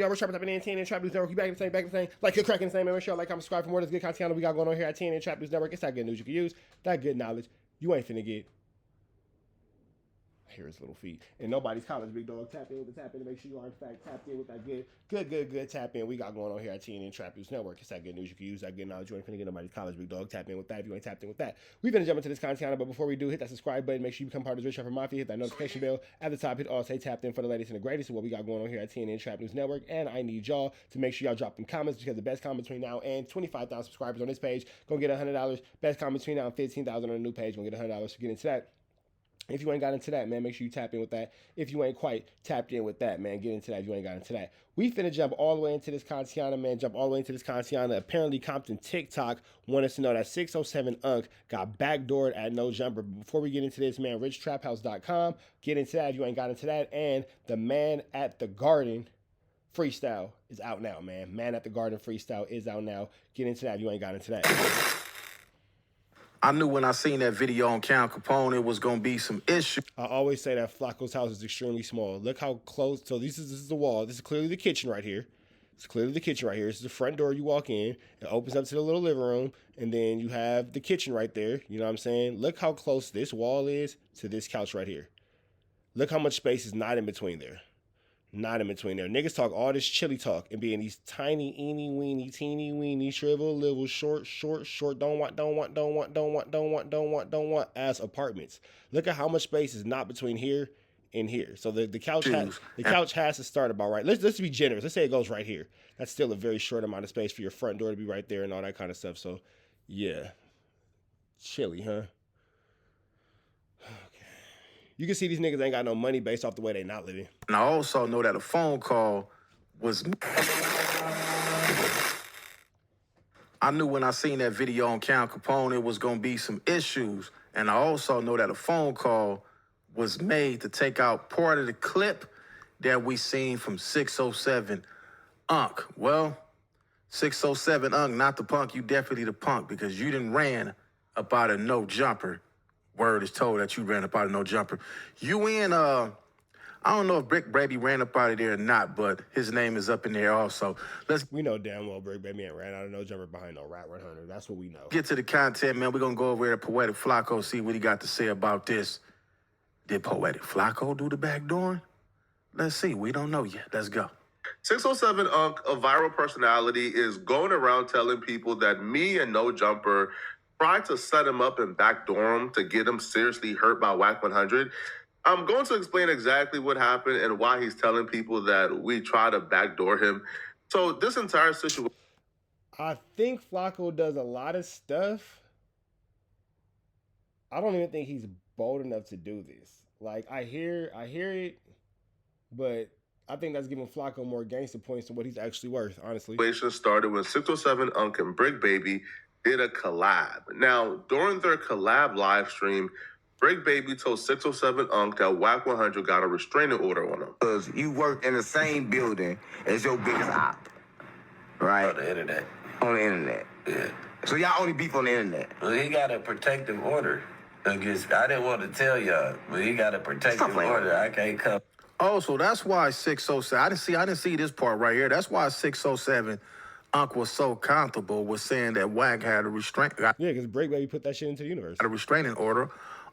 y'all. We're sharp up in TNN Trap News Network. You back in the same, like you're cracking the same. Make sure like, comment, subscribe for more of this good content we got going on here at TNN Trap News Network. It's that good news you can use, that good knowledge you ain't finna get. I hear his little feet. And nobody's college, big dog. Tap in with the tap in to make sure you are in fact tapped in with that good tap in we got going on here at TNN Trap News Network. It's that good news you can use, that good knowledge you ain't finna get. Nobody's college, big dog. Tap in with that if you ain't tapped in with that. We're gonna jump into this content, but before we do, hit that subscribe button. Make sure you become part of the Rich Rapper Mafia. Hit that notification bell at the top. Hit all say tapped in for the latest and the greatest of what we got going on here at TNN Trap News Network. And I need y'all to make sure y'all drop them comments, because the best comment between now and 25,000 subscribers on this page gonna get $100. Best comment between now and 15,000 on the new page gonna get $100. So get into that. If you ain't got into that, man, make sure you tap in with that. If you ain't quite tapped in with that, man, get into that if you ain't got into that. We finna jump all the way into this Kantiana, man. Jump all the way into this Kantiana. Apparently, Compton TikTok want us to know that 607 Unk got backdoored at No Jumper. But before we get into this, man, richtraphouse.com. Get into that if you ain't got into that. And the Man at the Garden freestyle is out now, man. Man at the Garden freestyle is out now. Get into that if you ain't got into that. I knew when I seen that video on Count Capone, it was going to be some issue. I always say that FLAKKO's house is extremely small. Look how close. So this is the wall. This is clearly the kitchen right here. It's clearly the kitchen right here. This is the front door you walk in. It opens up to the little living room. And then you have the kitchen right there. You know what I'm saying? Look how close this wall is to this couch right here. Look how much space is not in between there. Not in between there. Niggas talk all this chili talk and be in these tiny, eeny, weeny, teeny, weeny, shrivel, little, short, don't want ass apartments. Look at how much space is not between here and here. So the couch has to start about right. Let's be generous. Let's say it goes right here. That's still a very short amount of space for your front door to be right there and all that kind of stuff. So yeah. Chilly, huh? You can see these niggas ain't got no money based off the way they not living. And I also know that a phone call was... I knew when I seen that video on Count Capone, it was going to be some issues. And I also know that a phone call was made to take out part of the clip that we seen from 607 Unk. Well, 607 Unk, not the punk, you definitely the punk, because you done ran about a no jumper. Word is told that you ran up out of No Jumper. You in, I don't know if Brick Baby ran up out of there or not, but his name is up in there also. We know damn well Brick Baby ain't ran out of No Jumper behind no WACK100. That's what we know. Get to the content, man. We're going to go over here to Poetic FLAKKO, see what he got to say about this. Did Poetic FLAKKO do the backdoor? Let's see. We don't know yet. Let's go. 607 Unk, a viral personality, is going around telling people that me and No Jumper tried to set him up and backdoor him to get him seriously hurt by WACK100. I'm going to explain exactly what happened and why he's telling people that we try to backdoor him. So this entire situation... I think FLAKKO does a lot of stuff. I don't even think he's bold enough to do this. Like, I hear it, but I think that's giving FLAKKO more gangster points than what he's actually worth, honestly. The situation started when 607 Unk and Brick Baby did a collab. Now, during their collab live stream, Brick Baby told 607 Unk that WACK100 got a restraining order on him. Because you work in the same building as your biggest op, right? On the internet. On the internet. Yeah. So y'all only beef on the internet. Well, he got a protective order. Against, I didn't want to tell y'all, but he got a protective order. I can't come. Oh, so that's why 607, I didn't see this part right here. That's why 607 Unk was so comfortable with saying that WACK had a restraint. Yeah, because Brick Baby put that shit into the universe. A restraining order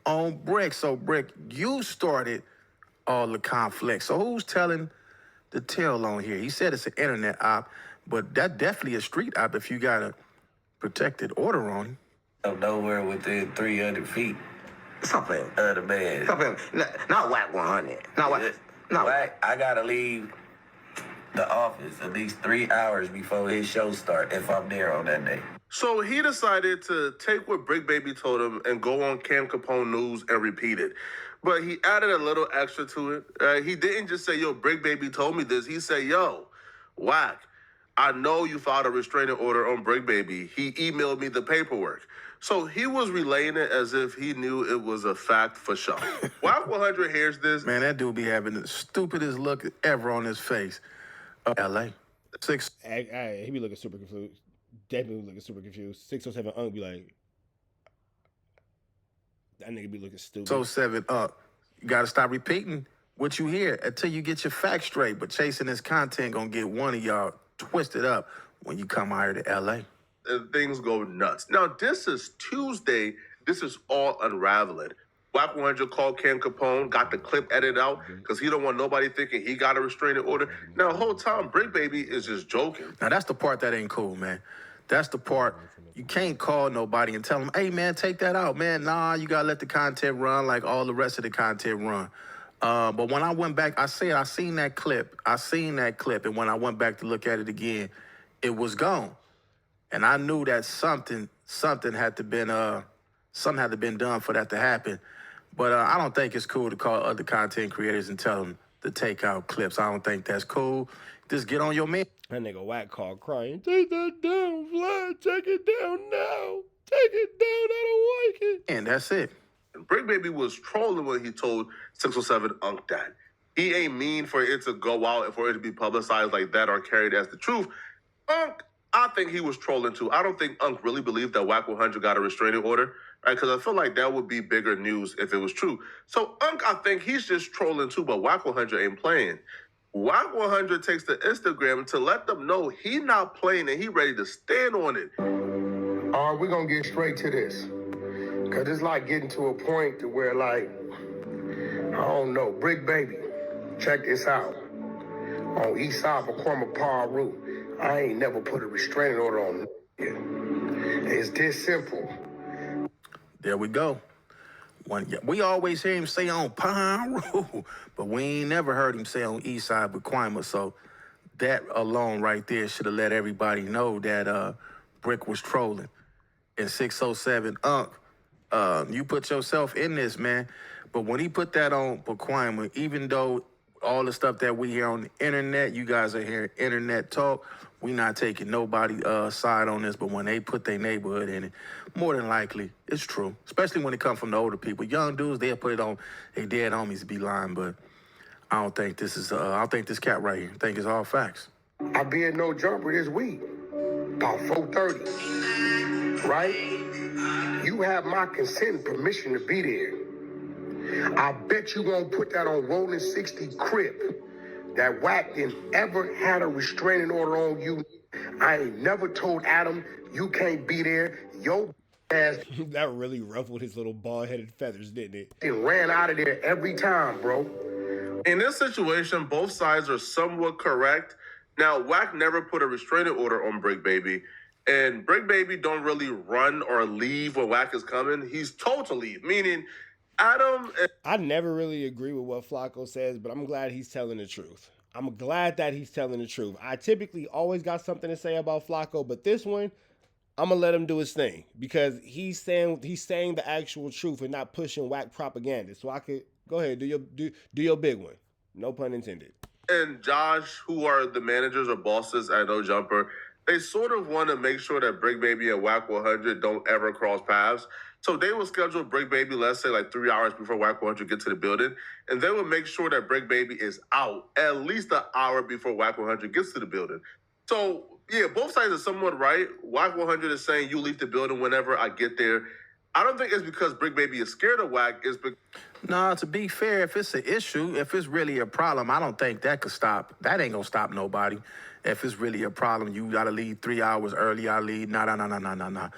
on Brick. So, Brick, you started all the conflict. So who's telling the tale on here? He said it's an internet op, but that definitely a street op if you got a protected order on him. I'm nowhere within 300 feet. Something. Of the man. Something. Not WACK100. Not WACK. No. WACK, I got to leave the office at least 3 hours before his show start if I'm there on that day. So he decided to take what Brick Baby told him and go on Cam Capone News and repeat it. But he added a little extra to it. He didn't just say, yo, Brick Baby told me this. He said, yo, WACK, I know you filed a restraining order on Brick Baby. He emailed me the paperwork. So he was relaying it as if he knew it was a fact for sure. WACK100 hears this. Man, that dude be having the stupidest look ever on his face. L.A. He be looking super confused. Definitely looking super confused. 607 Unk be like, that nigga be looking stupid. 607 Unk, you gotta stop repeating what you hear until you get your facts straight. But chasing this content gonna get one of y'all twisted up when you come out here to LA. And things go nuts. Now, this is Tuesday. This is all unraveling. WACK100 called Cam Capone, got the clip edited out because he don't want nobody thinking he got a restraining order. Now, the whole time, Brick Baby is just joking. Now, that's the part that ain't cool, man. That's the part you can't call nobody and tell them, hey, man, take that out, man. Nah, you got to let the content run like all the rest of the content run. But when I went back, I seen that clip. And when I went back to look at it again, it was gone. And I knew that something had to been done for that to happen. But I don't think it's cool to call other content creators and tell them to take out clips. I don't think that's cool. Just get on your man. That nigga WACK called crying. Take that down, Vlad. Take it down now. Take it down. I don't like it. And that's it. And Brick Baby was trolling when he told 607 Unc that. He ain't mean for it to go out and for it to be publicized like that or carried as the truth. Unc, I think he was trolling too. I don't think Unc really believed that WACK100 got a restraining order, right? Because I feel like that would be bigger news if it was true. So Unc, I think he's just trolling too, but WACK100 ain't playing. WACK100 takes to Instagram to let them know he not playing and he ready to stand on it. All right, we're going to get straight to this. Because it's like getting to a point to where, like, I don't know, Brick Baby, check this out. On East Side of Corma Paru, I ain't never put a restraining order on yet. It's this simple. There we go. We always hear him say on Paru, but we ain't never heard him say on East Side Pacoima. So that alone right there should have let everybody know that Brick was trolling. And 607 Unc, you put yourself in this, man. But when he put that on Pacoima, even though all the stuff that we hear on the internet, you guys are hearing internet talk, we not taking nobody's side on this, but when they put their neighborhood in it, more than likely, it's true. Especially when it comes from the older people. Young dudes, they'll put it on their dead homies to be lying, but I don't think this is, I don't think this cat right here. I think it's all facts. I be at No Jumper this week, about 4:30, right? You have my consent and permission to be there. I bet you won't put that on Rolling 60 Crip. That WACK didn't ever had a restraining order on you. I ain't never told Adam you can't be there. Yo ass That really ruffled his little bald-headed feathers, didn't it? and ran out of there every time, bro. In this situation, both sides are somewhat correct. Now, WACK never put a restraining order on Brick Baby, and Brick Baby don't really run or leave when WACK is coming. He's told to leave, meaning Adam... I never really agree with what FLAKKO says, but I'm glad he's telling the truth. I'm glad that he's telling the truth. I typically always got something to say about FLAKKO, but this one, I'm gonna let him do his thing because he's saying the actual truth and not pushing WACK propaganda. So I could go ahead, do your big one. No pun intended. And Josh, who are the managers or bosses at No Jumper, they sort of want to make sure that Brick Baby and WACK100 don't ever cross paths. So they will schedule Brick Baby, let's say like 3 hours before WACK100 get to the building, and they will make sure that Brick Baby is out at least an hour before WACK100 gets to the building. So yeah, both sides are somewhat right. WACK100 is saying you leave the building whenever I get there. I don't think it's because Brick Baby is scared of WACK. It's because... Nah, to be fair, if it's an issue, if it's really a problem, I don't think that could stop. That ain't gonna stop nobody. If it's really a problem, you gotta leave 3 hours early, I leave. Nah.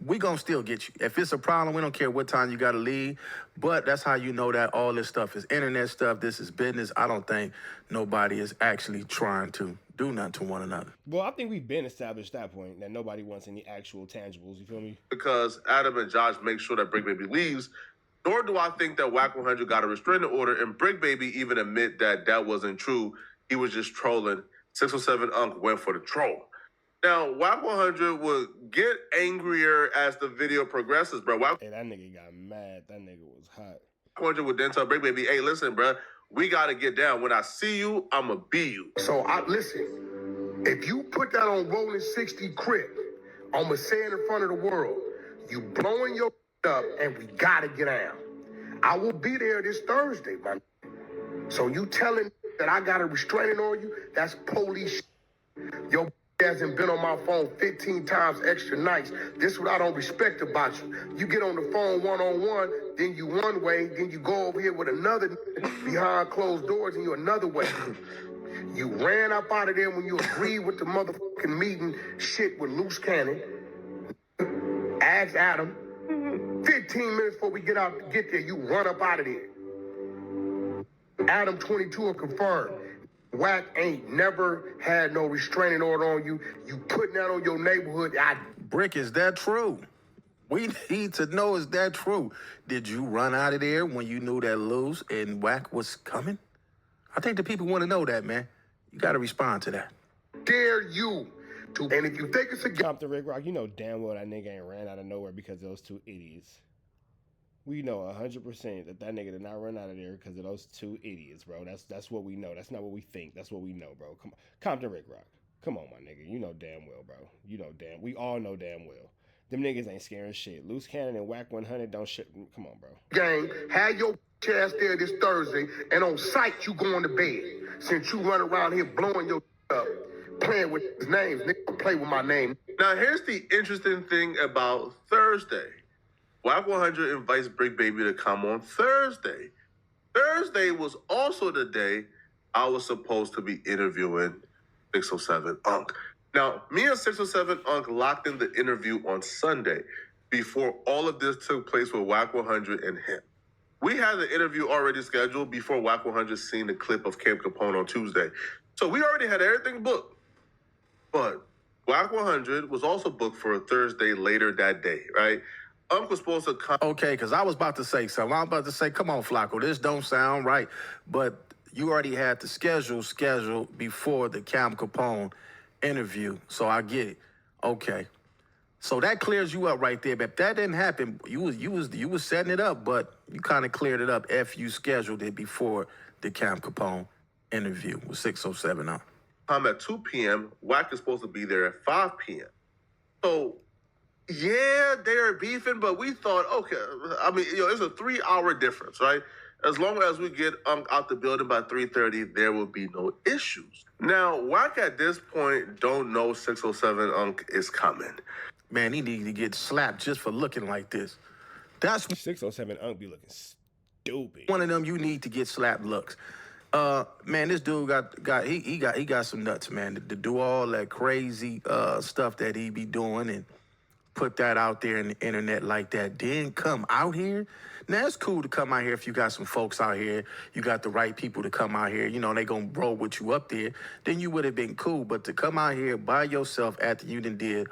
We gonna still get you. If it's a problem, we don't care what time you gotta leave. But that's how you know that all this stuff is internet stuff. This is business. I don't think nobody is actually trying to do nothing to one another. Well, I think we've been established that point that nobody wants any actual tangibles. You feel me? Because Adam and Josh make sure that Brick Baby leaves. Nor do I think that WACK100 got a restraining order, and Brick Baby even admit that that wasn't true. He was just trolling. 607 Unc went for the troll. Now, WACK100 would get angrier as the video progresses, bro. Hey, that nigga got mad. That nigga was hot. WACK100 would then tell Brick Baby, hey, listen, bro, we got to get down. When I see you, I'ma be you. So, listen, if you put that on Rolling 60 Crip, I'ma say it in front of the world, you blowing your up and we got to get down. I will be there this Thursday, man. So you telling that I got a restraining on you, that's police. Your hasn't been on my phone 15 times extra nights. This is what I don't respect about you. You get on the phone one-on-one, then you one way, then you go over here with another behind closed doors and you another way. You ran up out of there when you agreed with the motherfucking meeting shit with loose cannon. Ask Adam. 15 minutes before we get there, you run up out of there. Adam 22 will confirm. WACK ain't never had no restraining order on you. You putting that on your neighborhood. Brick, is that true? We need to know, is that true? Did you run out of there when you knew that Luz and WACK was coming? I think the people want to know that, man. You got to respond to that. Dare you to, and if you think it's a Compton Rick Rock, you know damn well that nigga ain't ran out of nowhere because of those two idiots. We know 100% that nigga did not run out of there because of those two idiots, bro. That's what we know. That's not what we think. That's what we know, bro. Come on. Compton Rick Rock. Come on, my nigga. You know damn well, bro. You know damn. We all know damn well. Them niggas ain't scaring shit. Loose Cannon and WACK100 don't shit. Come on, bro. Gang, have your ass there this Thursday, and on site you going to bed. Since you run around here blowing your up, playing with his names, nigga, play with my name. Now, here's the interesting thing about Thursday. WACK100 invites Brick Baby to come on Thursday. Thursday was also the day I was supposed to be interviewing 607 Unc. Now, me and 607 Unc locked in the interview on Sunday before all of this took place with WACK100 and him. We had the interview already scheduled before WACK100 seen the clip of Cam Capone on Tuesday. So we already had everything booked. But WACK100 was also booked for a Thursday later that day, right? Unc was supposed to come. Okay, because I was about to say something. I was about to say, come on, FLAKKO, this don't sound right. But you already had the schedule before the Cam Capone interview, so I get it. Okay. So that clears you up right there. But if that didn't happen, you was setting it up, but you kind of cleared it up if you scheduled it before the Cam Capone interview with 607 Unc. Come at 2 p.m. WACK is supposed to be there at 5 p.m. So, yeah, they're beefing, but we thought, okay, I mean, it's a 3-hour difference, right? As long as we get Unc out the building by 3:30, there will be no issues. Now, WACK at this point don't know 607 Unc is coming. Man, he need to get slapped just for looking like this. That's 607 Unc be looking stupid. one of them you need to get slapped looks. Man, this dude got some nuts, man, to do all that crazy stuff that he be doing and put that out there in the internet like that. Then come out here. Now, it's cool to come out here if you got some folks out here. You got the right people to come out here. You know, they gonna roll with you up there. Then you would have been cool. But to come out here by yourself after you done did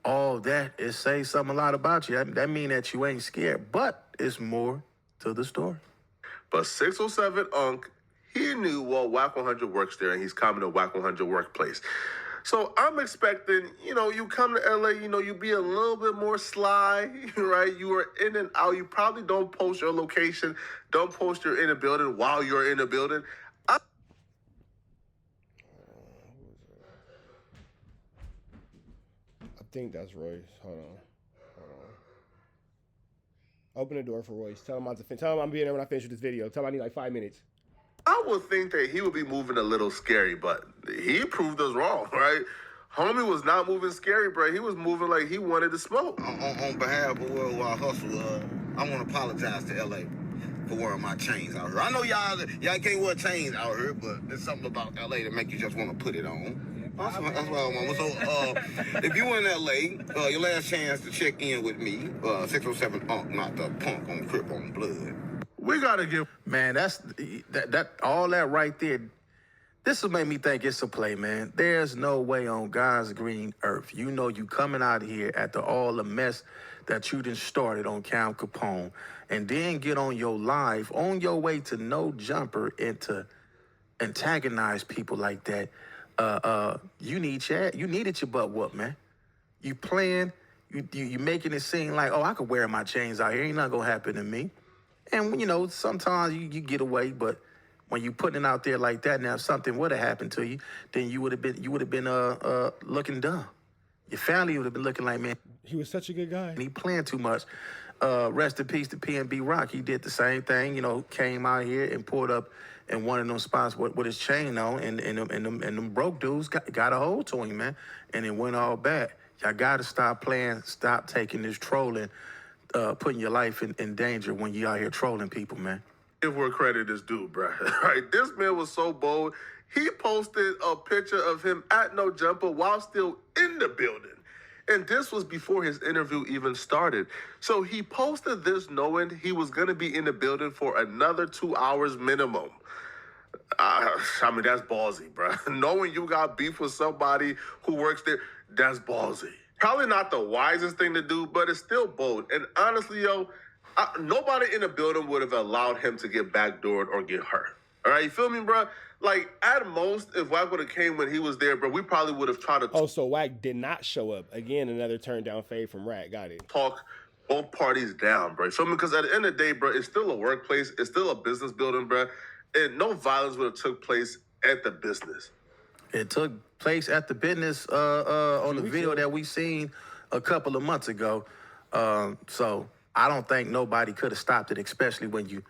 all that, it says something a lot about you. That mean that you ain't scared. But it's more to the story. But 607 Unc, he knew, well, WACK100 works there, and he's coming to WACK100 workplace. So I'm expecting, you come to LA, you be a little bit more sly, right? You are in and out. You probably don't post your location, don't post you're in a building while you're in a building. I think that's Royce. Hold on. Open the door for Royce. Tell him I'm being there when I finish with this video. Tell him I need like 5 minutes. I would think that he would be moving a little scary, but he proved us wrong, right? Homie was not moving scary, bro. He was moving like he wanted to smoke. On behalf of Worldwide Hustle, I want to apologize to LA for wearing my chains out here. I know y'all can't wear chains out here, but there's something about LA that make you just want to put it on. That's what I want. So, if you in LA, your last chance to check in with me, 607 Unc, not the punk on Crip on Blood. We gotta give. Man, that all that right there. This will make me think it's a play, man. There's no way on God's green earth. You know you coming out here after all the mess that you done started on Cam Capone, and then get on your live on your way to No Jumper and to antagonize people like that. You needed your butt whooped, man. You playing, you making it seem like, oh, I could wear my chains out here. Ain't nothing gonna happen to me. And, sometimes you get away, but when you putting it out there like that, now if something would have happened to you, then you would have been looking dumb. Your family would have been looking like, man, he was such a good guy. He playing too much. Rest in peace to PNB Rock. He did the same thing, came out here and pulled up in one of them spots with his chain on, and them broke dudes got a hold to him, man, and it went all bad. Y'all got to stop playing, stop taking this trolling, putting your life in danger when you out here trolling people, man. Give where credit is due, bro. Right? This man was so bold. He posted a picture of him at No Jumper while still in the building. And this was before his interview even started. So he posted this knowing he was going to be in the building for another 2 hours minimum. I mean, that's ballsy, bro. Knowing you got beef with somebody who works there, that's ballsy. Probably not the wisest thing to do, but it's still bold. And honestly, yo, nobody in the building would have allowed him to get backdoored or get hurt. All right, you feel me, bro? Like, at most, if WACK would have came when he was there, bro, we probably would have tried to... Oh, so WACK did not show up. Again, another turn down fade from Rat. Got it. Talk both parties down, bro. You feel me? Because at the end of the day, bro, it's still a workplace. It's still a business building, bro. And no violence would have took place at the business. It took place at the business on the video that we seen a couple of months ago. So I don't think nobody could have stopped it, especially when you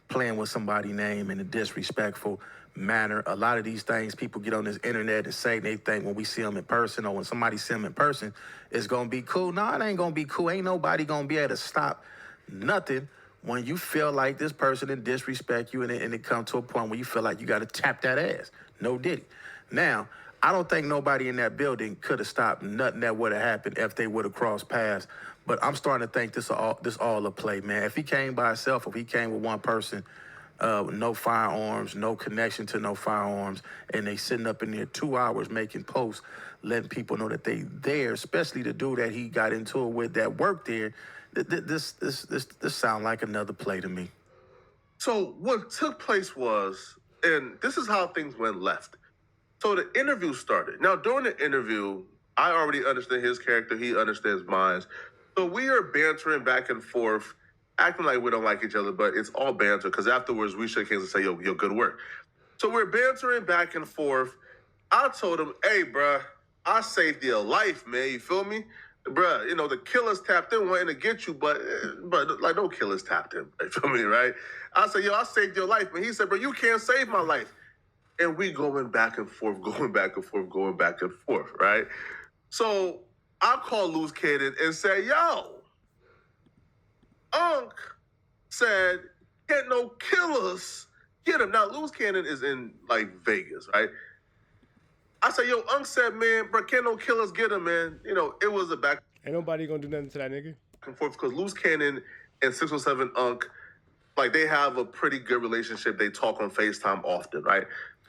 playing with somebody's name in a disrespectful manner. A lot of these things people get on this internet and say they think when we see them in person or when somebody see them in person, it's going to be cool. No, it ain't going to be cool. Ain't nobody going to be able to stop nothing when you feel like this person and disrespect you and it come to a point where you feel like you got to tap that ass. No diddy. Now, I don't think nobody in that building could have stopped nothing that would have happened if they would have crossed paths. But I'm starting to think this all a play, man. If he came by himself, if he came with one person, no firearms, no connection to no firearms, and they sitting up in there 2 hours making posts, letting people know that they there, especially the dude that he got into it with that worked there, this sound like another play to me. So what took place was, and this is how things went left. So the interview started. Now, during the interview, I already understand his character. He understands mine. So we are bantering back and forth, acting like we don't like each other, but it's all banter, because afterwards we shook hands and say, yo, good work. So we're bantering back and forth. I told him, hey, bruh, I saved your life, man. You feel me? Bruh, you know, the killers tapped in wanting to get you, but like, no killers tapped in. You feel me, right? I said, yo, I saved your life, man. He said, bro, you can't save my life. And we going back and forth, right? So I called Loose Cannon and said, yo, Unc said, can't no killers get him. Now, Loose Cannon is in, like, Vegas, right? I said, yo, Unc said, man, bro, can't no killers get him, man. You know, it was a back Ain't nobody gonna do nothing to that nigga. and forth because Loose Cannon and 607 Unc, like, they have a pretty good relationship. They talk on FaceTime often, right?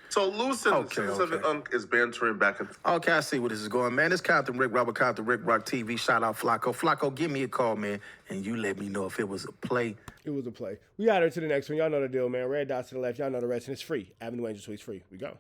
So Loose and 607 Unc is bantering back and forth. Okay, I see where this is going, man. This Captain Rick Robert, Captain Rick Rock TV. Shout out FLAKKO. FLAKKO, give me a call, man, and you let me know if it was a play. It was a play. We got her to the next one. Y'all know the deal, man. Red dots to the left. Y'all know the rest, and it's free. Avenue Angel Suites free. We go.